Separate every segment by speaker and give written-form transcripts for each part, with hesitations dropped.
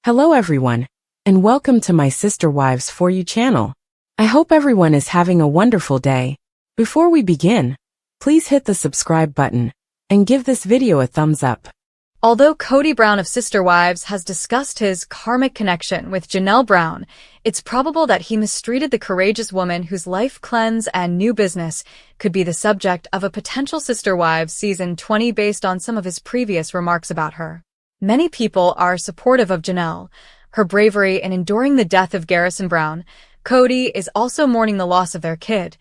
Speaker 1: Hello everyone, and welcome to my Sister Wives For You channel. I hope everyone is having a wonderful day. Before we begin, please hit the subscribe button and give this video a thumbs up.
Speaker 2: Although Kody Brown of Sister Wives has discussed his karmic connection with Janelle Brown, it's probable that he mistreated the courageous woman whose life cleanse and new business could be the subject of a potential Sister Wives Season 20 based on some of his previous remarks about her. Many people are supportive of Janelle, her bravery in enduring the death of Garrison Brown. Kody is also mourning the loss of their kid,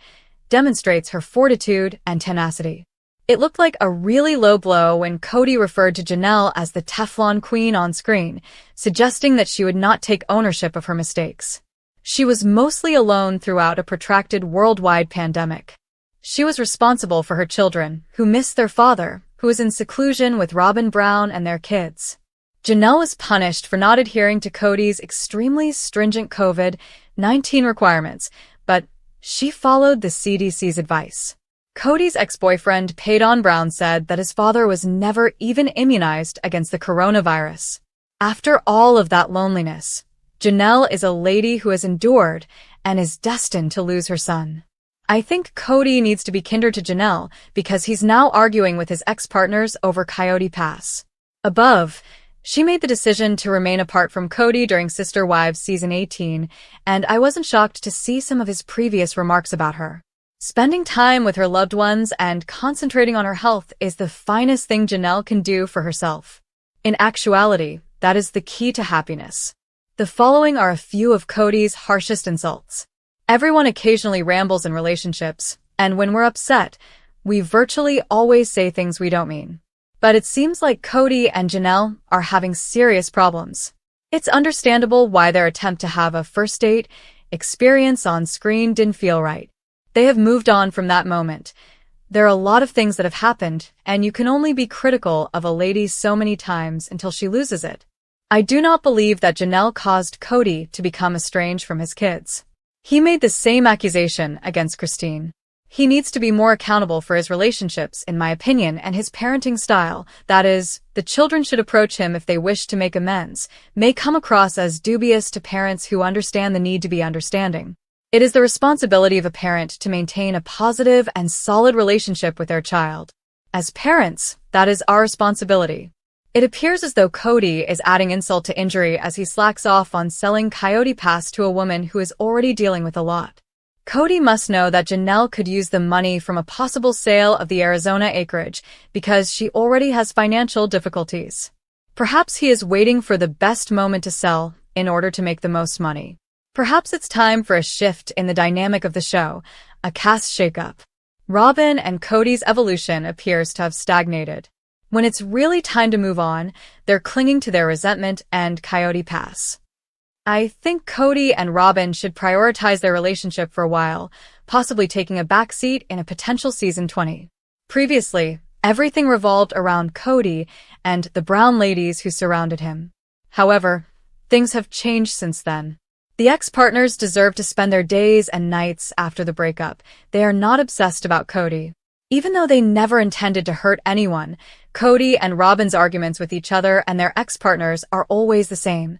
Speaker 2: demonstrates her fortitude and tenacity. It looked like a really low blow when Kody referred to Janelle as the Teflon Queen on screen, suggesting that she would not take ownership of her mistakes. She was mostly alone throughout a protracted worldwide pandemic. She was responsible for her children, who missed their father, who was in seclusion with Robyn Brown and their kids. Janelle was punished for not adhering to Kody's extremely stringent COVID-19 requirements, but she followed the CDC's advice. Kody's ex-boyfriend, Kody Brown, said that his father was never even immunized against the coronavirus. After all of that loneliness, Janelle is a lady who has endured and is destined to lose her son. I think Kody needs to be kinder to Janelle because he's now arguing with his ex-partners over Coyote Pass. Above, she made the decision to remain apart from Kody during Sister Wives Season 18, and I wasn't shocked to see some of his previous remarks about her. Spending time with her loved ones and concentrating on her health is the finest thing Janelle can do for herself. In actuality, that is the key to happiness. The following are a few of Kody's harshest insults. Everyone occasionally rambles in relationships, and when we're upset, we virtually always say things we don't mean. But it seems like Kody and Janelle are having serious problems. It's understandable why their attempt to have a first date experience on screen didn't feel right. They have moved on from that moment. There are a lot of things that have happened, and you can only be critical of a lady so many times until she loses it. I do not believe that Janelle caused Kody to become estranged from his kids. He made the same accusation against Christine. He needs to be more accountable for his relationships, in my opinion, and his parenting style. That is, the children should approach him if they wish to make amends, may come across as dubious to parents who understand the need to be understanding. It is the responsibility of a parent to maintain a positive and solid relationship with their child. As parents, that is our responsibility. It appears as though Kody is adding insult to injury as he slacks off on selling Coyote Pass to a woman who is already dealing with a lot. Kody must know that Janelle could use the money from a possible sale of the Arizona acreage because she already has financial difficulties. Perhaps he is waiting for the best moment to sell in order to make the most money. Perhaps it's time for a shift in the dynamic of the show, a cast shakeup. Robyn and Kody's evolution appears to have stagnated. When it's really time to move on, they're clinging to their resentment and Coyote Pass. I think Kody and Robyn should prioritize their relationship for a while, possibly taking a backseat in a potential Season 20. Previously, everything revolved around Kody and the Brown ladies who surrounded him. However, things have changed since then. The ex-partners deserve to spend their days and nights after the breakup. They are not obsessed about Kody. Even though they never intended to hurt anyone, Kody and Robyn's arguments with each other and their ex-partners are always the same.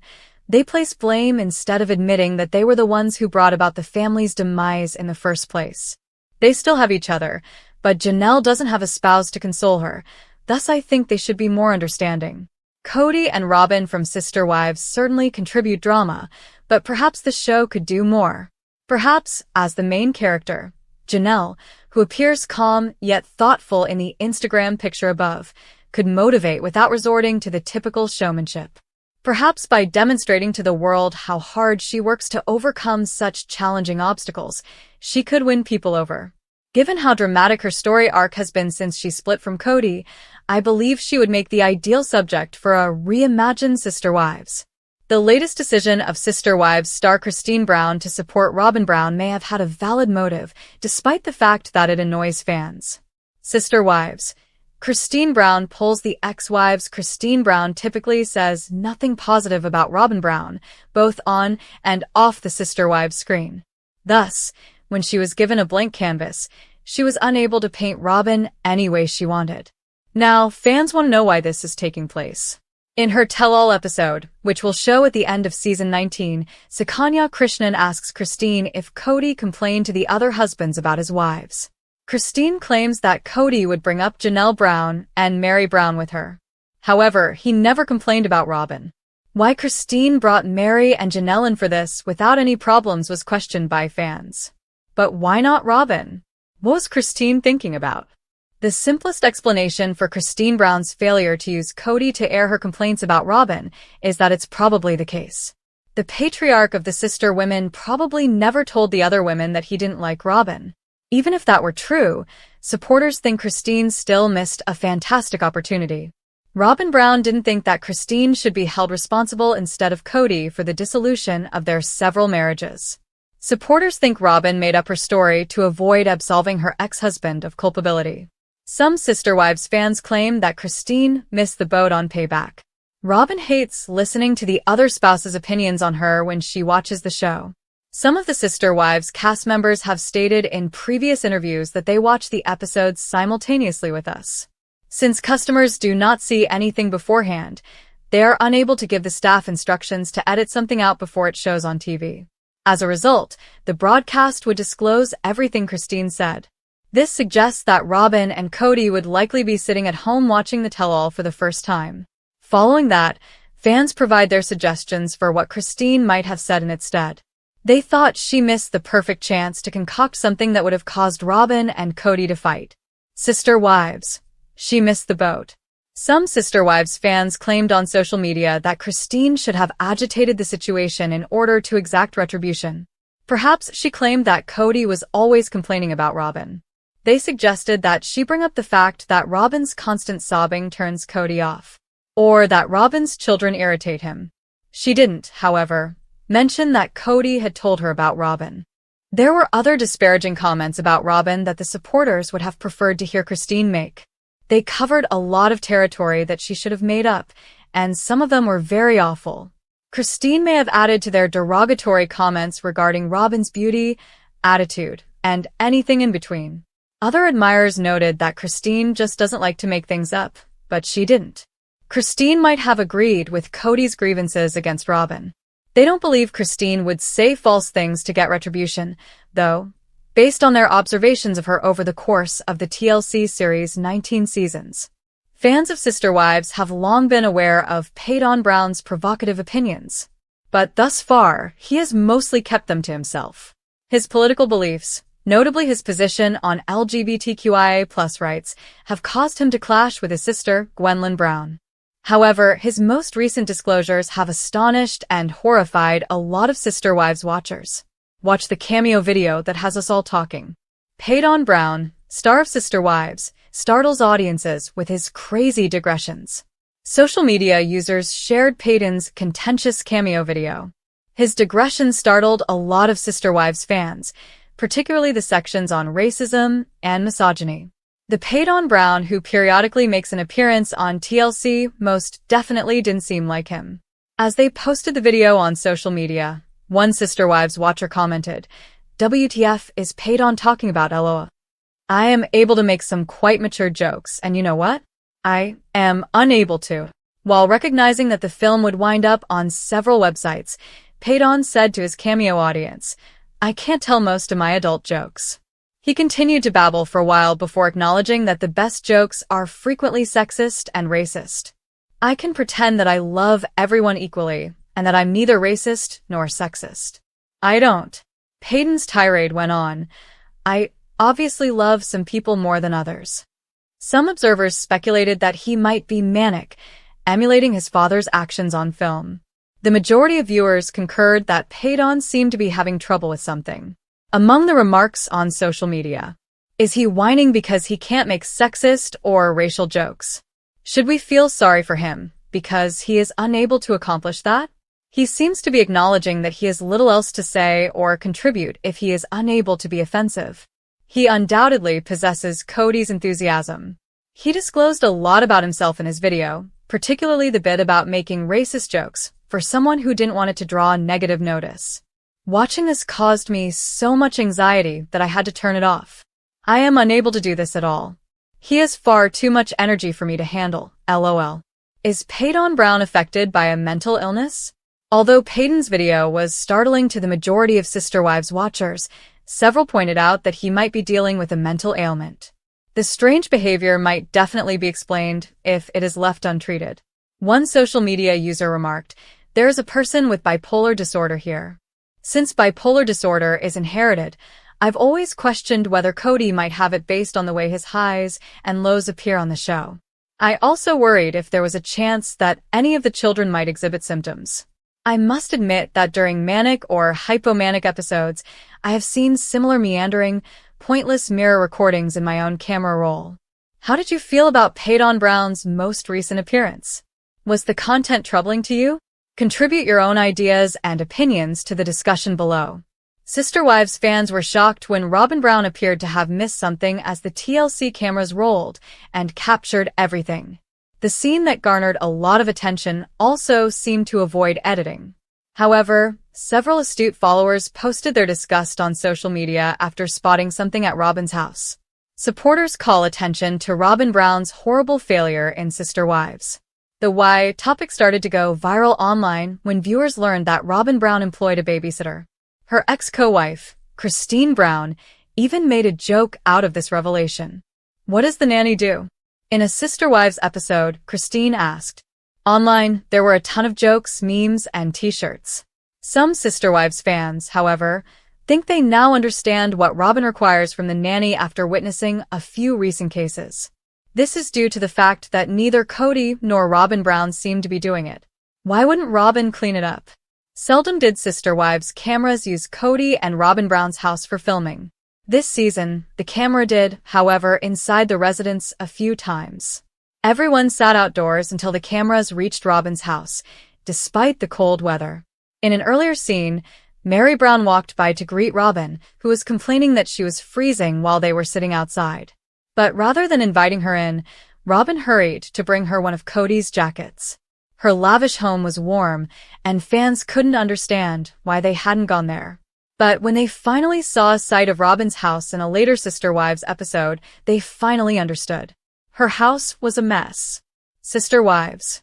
Speaker 2: They place blame instead of admitting that they were the ones who brought about the family's demise in the first place. They still have each other, but Janelle doesn't have a spouse to console her, thus I think they should be more understanding. Kody and Robyn from Sister Wives certainly contribute drama, but perhaps the show could do more. Perhaps, as the main character, Janelle, who appears calm yet thoughtful in the Instagram picture above, could motivate without resorting to the typical showmanship. Perhaps by demonstrating to the world how hard she works to overcome such challenging obstacles, she could win people over. Given how dramatic her story arc has been since she split from Kody, I believe she would make the ideal subject for a reimagined Sister Wives. The latest decision of Sister Wives star Christine Brown to support Robyn Brown may have had a valid motive, despite the fact that it annoys fans. Sister Wives. Christine Brown pulls the ex-wives. Christine Brown typically says nothing positive about Robyn Brown, both on and off the Sister Wives screen. Thus, when she was given a blank canvas, she was unable to paint Robyn any way she wanted. Now, fans want to know why this is taking place. In her tell-all episode, which will show at the end of season 19, Sukanya Krishnan asks Christine if Kody complained to the other husbands about his wives. Christine claims that Kody would bring up Janelle Brown and marry Brown with her. However, he never complained about Robyn. Why Christine brought Mary and Janelle in for this without any problems was questioned by fans. But why not Robyn? What was Christine thinking about? The simplest explanation for Christine Brown's failure to use Kody to air her complaints about Robyn is that it's probably the case. The patriarch of the sister women probably never told the other women that he didn't like Robyn. Even if that were true, supporters think Christine still missed a fantastic opportunity. Robyn Brown didn't think that Christine should be held responsible instead of Kody for the dissolution of their several marriages. Supporters think Robyn made up her story to avoid absolving her ex-husband of culpability. Some Sister Wives fans claim that Christine missed the boat on payback. Robyn hates listening to the other spouse's opinions on her when she watches the show. Some of the Sister Wives cast members have stated in previous interviews that they watch the episodes simultaneously with us. Since customers do not see anything beforehand, they are unable to give the staff instructions to edit something out before it shows on TV. As a result, the broadcast would disclose everything Christine said. This suggests that Robyn and Kody would likely be sitting at home watching the tell-all for the first time. Following that, fans provide their suggestions for what Christine might have said in its stead. They thought she missed the perfect chance to concoct something that would have caused Robyn and Kody to fight. Sister Wives. She missed the boat. Some Sister Wives fans claimed on social media that Christine should have agitated the situation in order to exact retribution. Perhaps she claimed that Kody was always complaining about Robyn. They suggested that she bring up the fact that Robyn's constant sobbing turns Kody off, or that Robyn's children irritate him. She didn't, however, mention that Kody had told her about Robyn. There were other disparaging comments about Robyn that the supporters would have preferred to hear Christine make. They covered a lot of territory that she should have made up, and some of them were very awful. Christine may have added to their derogatory comments regarding Robyn's beauty, attitude, and anything in between. Other admirers noted that Christine just doesn't like to make things up, but she didn't. Christine might have agreed with Kody's grievances against Robyn. They don't believe Christine would say false things to get retribution, though, based on their observations of her over the course of the TLC series' 19 seasons. Fans of Sister Wives have long been aware of Kody Brown's provocative opinions, but thus far, he has mostly kept them to himself. His political beliefs, notably his position on LGBTQIA+ rights, have caused him to clash with his sister, Gwendolyn Brown. However, his most recent disclosures have astonished and horrified a lot of Sister Wives watchers. Watch the cameo video that has us all talking. Kody Brown, star of Sister Wives, startles audiences with his crazy digressions. Social media users shared Kodi's contentious cameo video. His digressions startled a lot of Sister Wives fans, particularly the sections on racism and misogyny. The Kody Brown who periodically makes an appearance on TLC most definitely didn't seem like him. As they posted the video on social media, one Sister Wives watcher commented, "WTF is Kody talking about LOL? I am able to make some quite mature jokes, and you know what? I am unable to." While recognizing that the film would wind up on several websites, Kody said to his cameo audience, "I can't tell most of my adult jokes." He continued to babble for a while before acknowledging that the best jokes are frequently sexist and racist. "I can pretend that I love everyone equally, and that I'm neither racist nor sexist. I don't." Kody's tirade went on. "I obviously love some people more than others." Some observers speculated that he might be manic, emulating his father's actions on film. The majority of viewers concurred that Kody seemed to be having trouble with something. Among the remarks on social media, is he whining because he can't make sexist or racial jokes? Should we feel sorry for him because he is unable to accomplish that? He seems to be acknowledging that he has little else to say or contribute if he is unable to be offensive. He undoubtedly possesses Kody's enthusiasm. He disclosed a lot about himself in his video, particularly the bit about making racist jokes for someone who didn't want it to draw negative notice. "Watching this caused me so much anxiety that I had to turn it off. I am unable to do this at all. He has far too much energy for me to handle, LOL. Is Peyton Brown affected by a mental illness? Although Peyton's video was startling to the majority of Sister Wives watchers, several pointed out that he might be dealing with a mental ailment. The strange behavior might definitely be explained if it is left untreated. One social media user remarked, "There is a person with bipolar disorder here." Since bipolar disorder is inherited, I've always questioned whether Kody might have it based on the way his highs and lows appear on the show. I also worried if there was a chance that any of the children might exhibit symptoms. I must admit that during manic or hypomanic episodes, I have seen similar meandering, pointless mirror recordings in my own camera roll. How did you feel about Peyton Brown's most recent appearance? Was the content troubling to you? Contribute your own ideas and opinions to the discussion below. Sister Wives fans were shocked when Robyn Brown appeared to have missed something as the TLC cameras rolled and captured everything. The scene that garnered a lot of attention also seemed to avoid editing. However, several astute followers posted their disgust on social media after spotting something at Robyn's house. Supporters call attention to Robyn Brown's horrible failure in Sister Wives. The why topic started to go viral online when viewers learned that Robyn Brown employed a babysitter. Her ex-co-wife, Christine Brown, even made a joke out of this revelation. What does the nanny do? In a Sister Wives episode, Christine asked. Online, there were a ton of jokes, memes, and t-shirts. Some Sister Wives fans, however, think they now understand what Robyn requires from the nanny after witnessing a few recent cases. This is due to the fact that neither Kody nor Robyn Brown seem to be doing it. Why wouldn't Robyn clean it up? Seldom did Sister Wives cameras use Kody and Robyn Brown's house for filming. This season, the camera did, however, inside the residence a few times. Everyone sat outdoors until the cameras reached Robyn's house, despite the cold weather. In an earlier scene, Mary Brown walked by to greet Robyn, who was complaining that she was freezing while they were sitting outside. But rather than inviting her in, Robyn hurried to bring her one of Kody's jackets. Her lavish home was warm, and fans couldn't understand why they hadn't gone there. But when they finally saw a sight of Robyn's house in a later Sister Wives episode, they finally understood. Her house was a mess. Sister Wives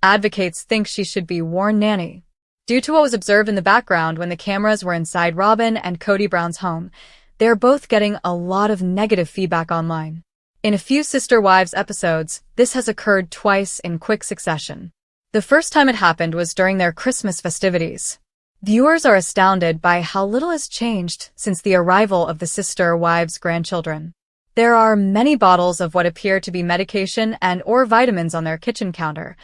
Speaker 2: advocates think she should be worn nanny. Due to what was observed in the background when the cameras were inside Robyn and Kody Brown's home, they are both getting a lot of negative feedback online. In a few Sister Wives episodes, this has occurred twice in quick succession. The first time it happened was during their Christmas festivities. Viewers are astounded by how little has changed since the arrival of the Sister Wives grandchildren. There are many bottles of what appear to be medication and/or vitamins on their kitchen counter,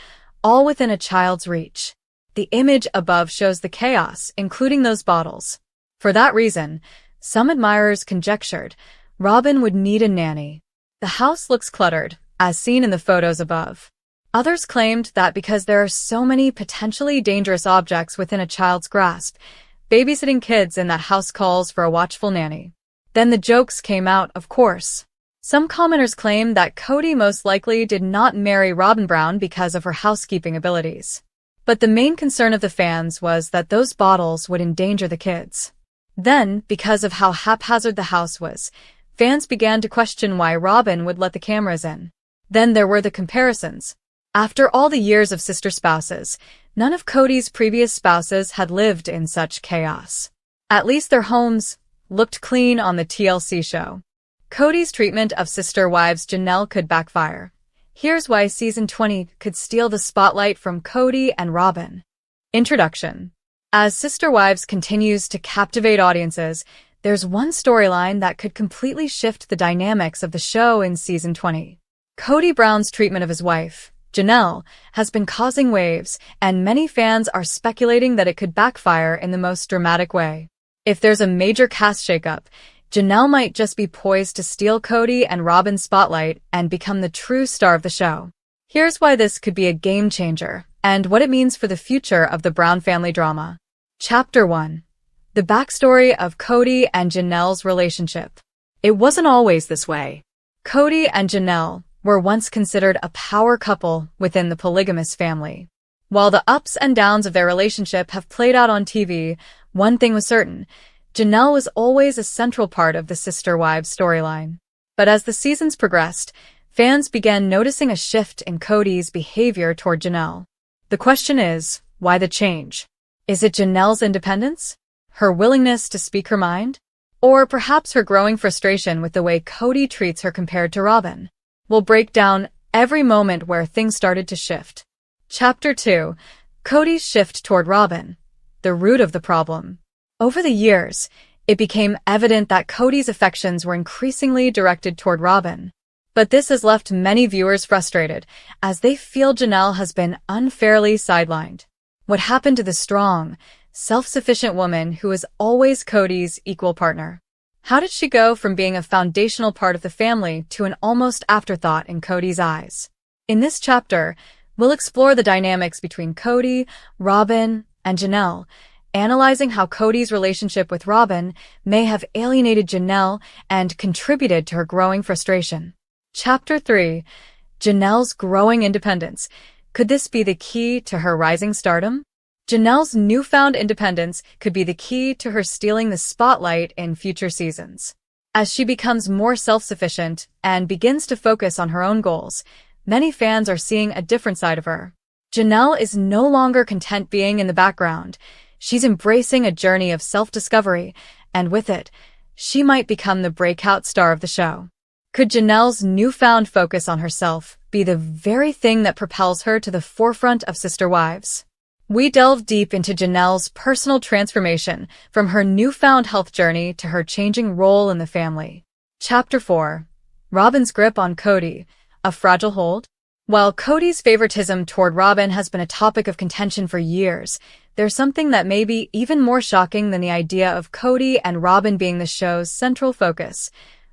Speaker 2: all within a child's reach. The image above shows the chaos, including those bottles. For that reason, some admirers conjectured Robyn would need a nanny. The house looks cluttered, as seen in the photos above. Others claimed that because there are so many potentially dangerous objects within a child's grasp, babysitting kids in that house calls for a watchful nanny. Then the jokes came out, of course. Some commenters claim that Kody most likely did not marry Robyn Brown because of her housekeeping abilities. But the main concern of the fans was that those bottles would endanger the kids. Then, because of how haphazard the house was, fans began to question why Robyn would let the cameras in. Then there were the comparisons. After all the years of sister spouses, none of Kody's previous spouses had lived in such chaos. At least their homes looked clean on the TLC show. Kody's treatment of Sister Wives Janelle could backfire. Here's why Season 20 could steal the spotlight from Kody and Robyn. Introduction. As Sister Wives continues to captivate audiences, there's one storyline that could completely shift the dynamics of the show in Season 20. Kody Brown's treatment of his wife, Janelle, has been causing waves, and many fans are speculating that it could backfire in the most dramatic way. If there's a major cast shakeup, Janelle might just be poised to steal Kody and Robyn's spotlight and become the true star of the show. Here's why this could be a game changer, and what it means for the future of the Brown family drama. Chapter 1. The backstory of Kody and Janelle's relationship. It wasn't always this way. Kody and Janelle were once considered a power couple within the polygamous family. While the ups and downs of their relationship have played out on TV, one thing was certain: Janelle was always a central part of the Sister Wives storyline. But as the seasons progressed, fans began noticing a shift in Kody's behavior toward Janelle. The question is, why the change? Is it Janelle's independence? Her willingness to speak her mind? Or perhaps her growing frustration with the way Kody treats her compared to Robyn? We'll break down every moment where things started to shift. Chapter 2. Kody's shift toward Robyn. The root of the problem. Over the years, it became evident that Kody's affections were increasingly directed toward Robyn. But this has left many viewers frustrated, as they feel Janelle has been unfairly sidelined. What happened to the strong, self-sufficient woman who was always Kody's equal partner? How did she go from being a foundational part of the family to an almost afterthought in Kody's eyes? In this chapter, we'll explore the dynamics between Kody, Robyn, and Janelle, analyzing how Kody's relationship with Robyn may have alienated Janelle and contributed to her growing frustration. Chapter 3. Janelle's growing independence. Could this be the key to her rising stardom? Janelle's newfound independence could be the key to her stealing the spotlight in future seasons. As she becomes more self-sufficient and begins to focus on her own goals, many fans are seeing a different side of her. Janelle is no longer content being in the background. She's embracing a journey of self-discovery, and with it, she might become the breakout star of the show. Could Janelle's newfound focus on herself be the very thing that propels her to the forefront of Sister Wives? We delve deep into Janelle's personal transformation, from her newfound health journey to her changing role in the family. Chapter 4. Robyn's grip on Kody. A fragile hold? While Kody's favoritism toward Robyn has been a topic of contention for years, there's something that may be even more shocking than the idea of Kody and Robyn being the show's central focus.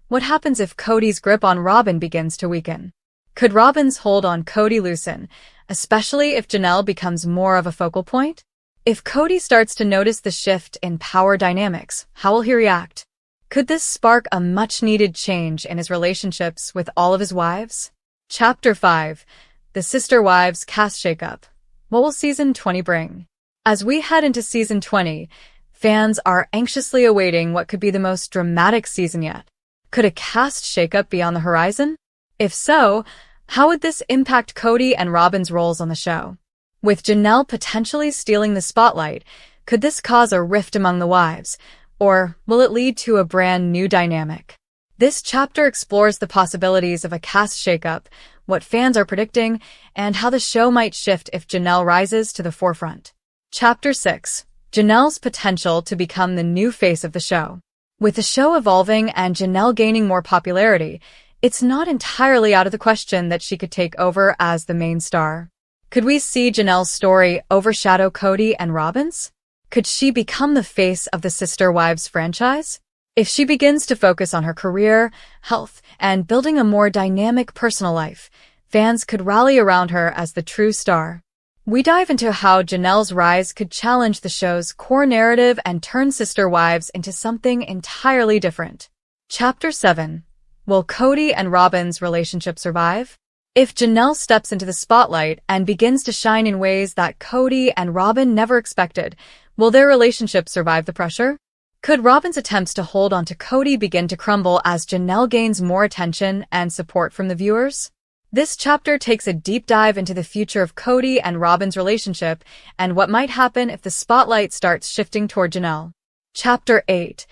Speaker 2: What happens if Kody's grip on Robyn begins to weaken? Could Robyn's hold on Kody loosen, especially if Janelle becomes more of a focal point? If Kody starts to notice the shift in power dynamics, how will he react? Could this spark a much-needed change in his relationships with all of his wives? Chapter 5. The Sister Wives Cast Shakeup. What will Season 20 bring? As we head into Season 20, fans are anxiously awaiting what could be the most dramatic season yet. Could a cast shakeup be on the horizon? If so, how would this impact Kody and Robyn's roles on the show? With Janelle potentially stealing the spotlight, could this cause a rift among the wives, or will it lead to a brand new dynamic? This chapter explores the possibilities of a cast shakeup, what fans are predicting, and how the show might shift if Janelle rises to the forefront. Chapter 6. Janelle's potential to become the new face of the show. With the show evolving and Janelle gaining more popularity, it's not entirely out of the question that she could take over as the main star. Could we see Janelle's story overshadow Kody and Robyn's? Could she become the face of the Sister Wives franchise? If she begins to focus on her career, health, and building a more dynamic personal life, fans could rally around her as the true star. We dive into how Janelle's rise could challenge the show's core narrative and turn Sister Wives into something entirely different. Chapter 7. Will Kody and Robyn's relationship survive? If Janelle steps into the spotlight and begins to shine in ways that Kody and Robyn never expected, will their relationship survive the pressure? Could Robyn's attempts to hold on to Kody begin to crumble as Janelle gains more attention and support from the viewers? This chapter takes a deep dive into the future of Kody and Robyn's relationship and what might happen if the spotlight starts shifting toward Janelle. Chapter 8.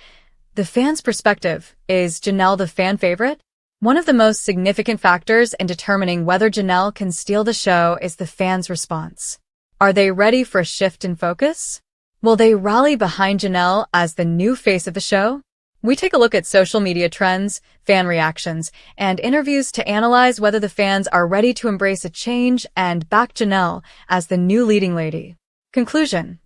Speaker 2: The fan's perspective. Is Janelle the fan favorite? One of the most significant factors in determining whether Janelle can steal the show is the fans' response. Are they ready for a shift in focus? Will they rally behind Janelle as the new face of the show? We take a look at social media trends, fan reactions, and interviews to analyze whether the fans are ready to embrace a change and back Janelle as the new leading lady. Conclusion.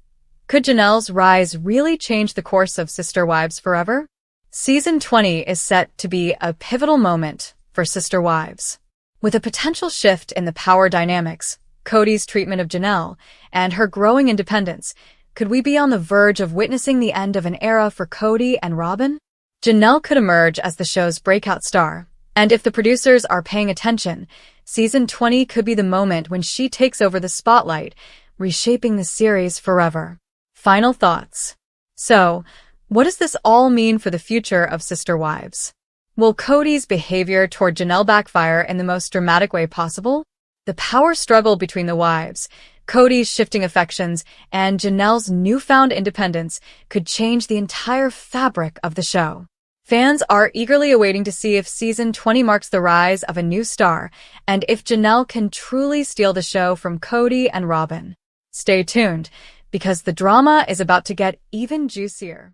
Speaker 2: Could Janelle's rise really change the course of Sister Wives forever? Season 20 is set to be a pivotal moment for Sister Wives. With a potential shift in the power dynamics, Kody's treatment of Janelle, and her growing independence, could we be on the verge of witnessing the end of an era for Kody and Robyn? Janelle could emerge as the show's breakout star, and if the producers are paying attention, Season 20 could be the moment when she takes over the spotlight, reshaping the series forever. Final thoughts. So, what does this all mean for the future of Sister Wives? Will Kody's behavior toward Janelle backfire in the most dramatic way possible? The power struggle between the wives, Kody's shifting affections, and Janelle's newfound independence could change the entire fabric of the show. Fans are eagerly awaiting to see if Season 20 marks the rise of a new star and if Janelle can truly steal the show from Kody and Robyn. Stay tuned, because the drama is about to get even juicier.